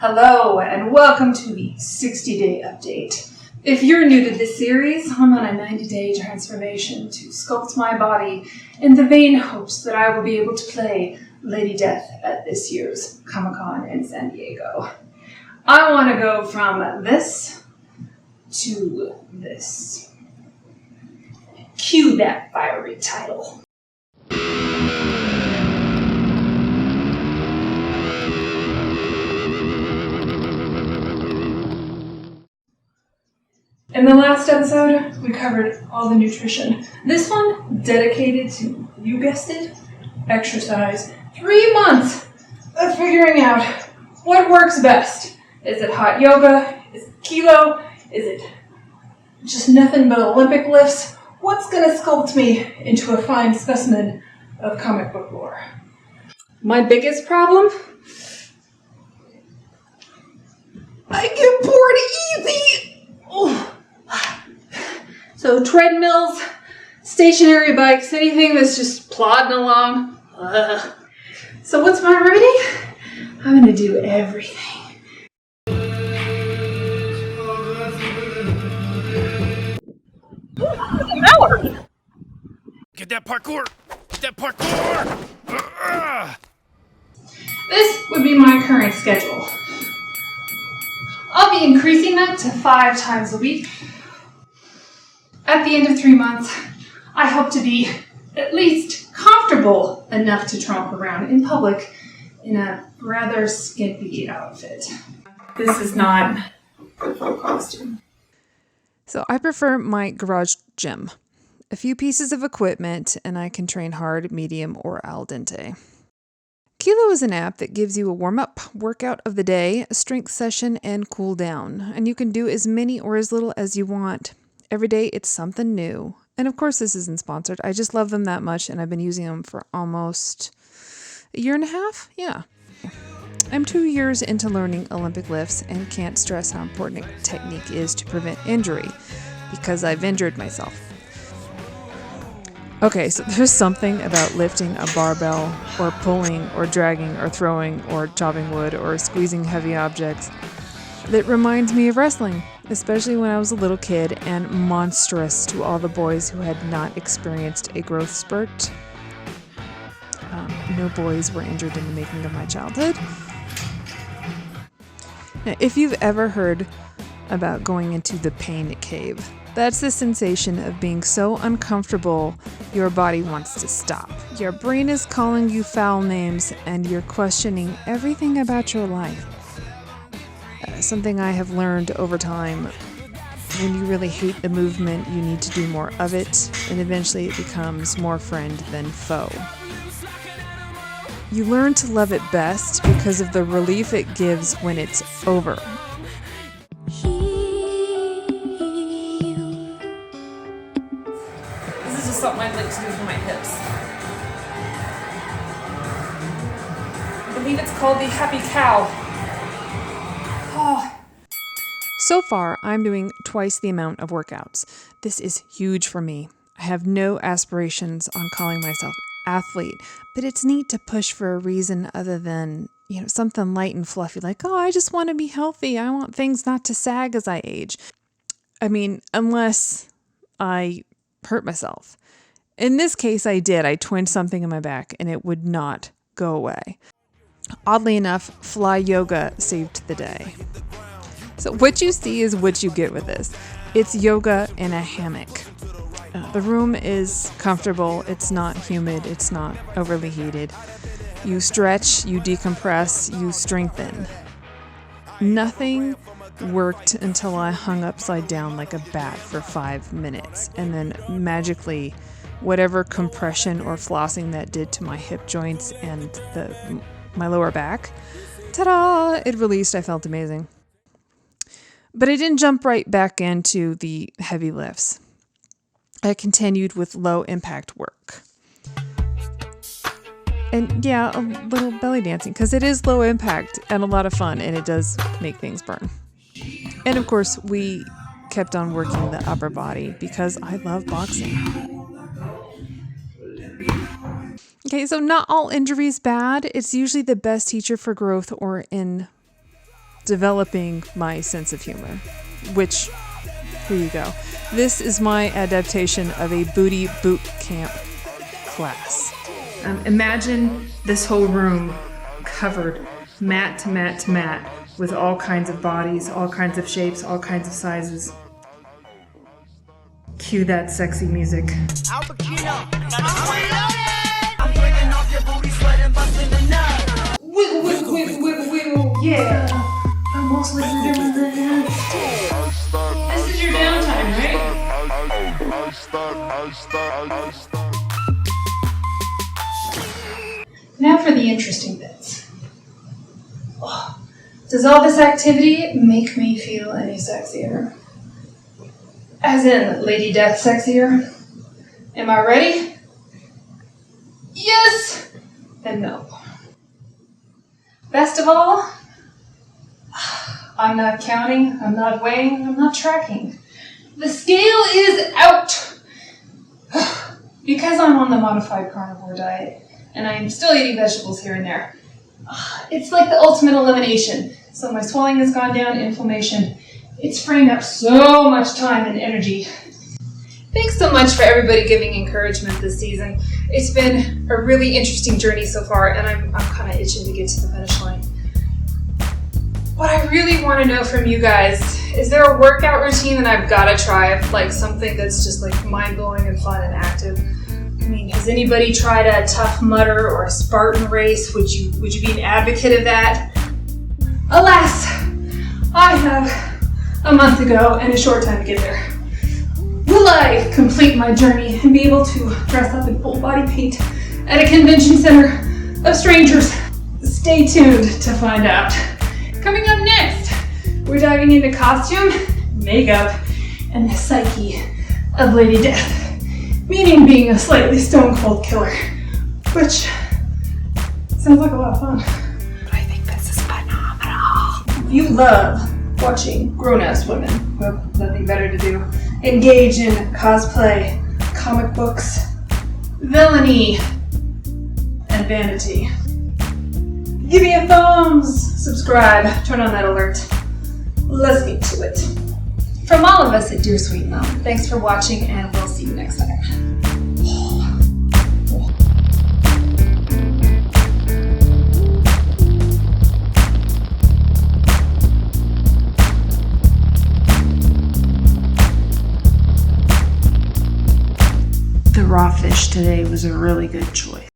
Hello and welcome to the 60-day update. If you're new to this series, I'm on a 90-day transformation to sculpt my body in the vain hopes that I will be able to play Lady Death at this year's comc-con in San Diego. I want to go from this to this. Cue that fiery title. In the last episode, we covered all the nutrition. This one, dedicated to, you guessed it, exercise. 3 months of figuring out what works best. Is it hot yoga? Is it Keelo? Is it just nothing but Olympic lifts? What's going to sculpt me into a fine specimen of comic book lore? My biggest problem? I get bored easy! Oh. So treadmills, stationary bikes, anything that's just plodding along. So what's my remedy? I'm going to do everything. Mallory! Get that parkour! Get that parkour! This would be my current schedule. I'll be increasing that to 5 times a week. At the end of 3 months, I hope to be at least comfortable enough to tromp around in public in a rather skimpy outfit. This is not the full costume. So I prefer my garage gym. A few pieces of equipment and I can train hard, medium, or al dente. Keelo is an app that gives you a warm-up, workout of the day, a strength session, and cool down. And you can do as many or as little as you want. Every day it's something new. And of course this isn't sponsored. I just love them that much and I've been using them for almost a year and a half. Yeah. I'm 2 years into learning Olympic lifts and can't stress how important technique is to prevent injury because I've injured myself. Okay, so there's something about lifting a barbell or pulling or dragging or throwing or chopping wood or squeezing heavy objects that reminds me of wrestling, especially when I was a little kid and monstrous to all the boys who had not experienced a growth spurt. No boys were injured in the making of my childhood. Now, if you've ever heard about going into the pain cave, that's the sensation of being so uncomfortable your body wants to stop. Your brain is calling you foul names and you're questioning everything about your life. Something I have learned over time, when you really hate the movement, you need to do more of it, and eventually it becomes more friend than foe. You learn to love it best because of the relief it gives when it's over. This is just something I'd like to do for my hips. I believe it's called the Happy Cow. So far, I'm doing twice the amount of workouts. This is huge for me. I have no aspirations on calling myself athlete, but it's neat to push for a reason other than, something light and fluffy, like, oh, I just want to be healthy. I want things not to sag as I age. I mean, unless I hurt myself. In this case, I did. I twinned something in my back and it would not go away. Oddly enough, fly yoga saved the day. So what you see is what you get with this. It's yoga in a hammock. The room is comfortable. It's not humid. It's not overly heated. You stretch, you decompress, you strengthen. Nothing worked until I hung upside down like a bat for 5 minutes. And then magically, whatever compression or flossing that did to my hip joints and my lower back, ta-da, it released. I felt amazing. But I didn't jump right back into the heavy lifts. I continued with low impact work. And yeah, a little belly dancing, because it is low impact and a lot of fun, and it does make things burn. And of course, we kept on working the upper body because I love boxing. Okay, so not all injury is bad. It's usually the best teacher for growth or in developing my sense of humor. Which, here you go. This is my adaptation of a booty boot camp class. Imagine this whole room covered mat to mat to mat with all kinds of bodies, all kinds of shapes, all kinds of sizes. Cue that sexy music. Wiggle, wiggle, wiggle, wiggle, wiggle, yeah. I'm mostly doing that. This is your downtime, right? Now for the interesting bits. Oh, does all this activity make me feel any sexier? As in, Lady Death sexier? Am I ready? Yes! And no. Best of all, I'm not counting, I'm not weighing, I'm not tracking. The scale is out! Because I'm on the modified carnivore diet, and I'm still eating vegetables here and there. It's like the ultimate elimination. So my swelling has gone down, inflammation. It's freeing up so much time and energy. Thanks so much for everybody giving encouragement this season. It's been a really interesting journey so far, and I'm kind of itching to get to the finish line. What I really want to know from you guys, is there a workout routine that I've got to try? Like something that's just like mind-blowing and fun and active? I mean, has anybody tried a Tough Mudder or a Spartan race? Would you be an advocate of that? Alas, I have a month ago and a short time to get there. Will I complete my journey and be able to dress up in full body paint at a convention center of strangers? Stay tuned to find out. Coming up next, we're diving into costume, makeup, and the psyche of Lady Death. Meaning being a slightly stone-cold killer. Which sounds like a lot of fun. But I think this is phenomenal. If you love watching grown-ass women who have nothing better to do engage in cosplay, comic books, villainy, and vanity, give me a thumbs, subscribe, turn on that alert. Let's get to it. From all of us at Dear Sweet Mom, thanks for watching, and we'll see you next time. The raw fish today was a really good choice.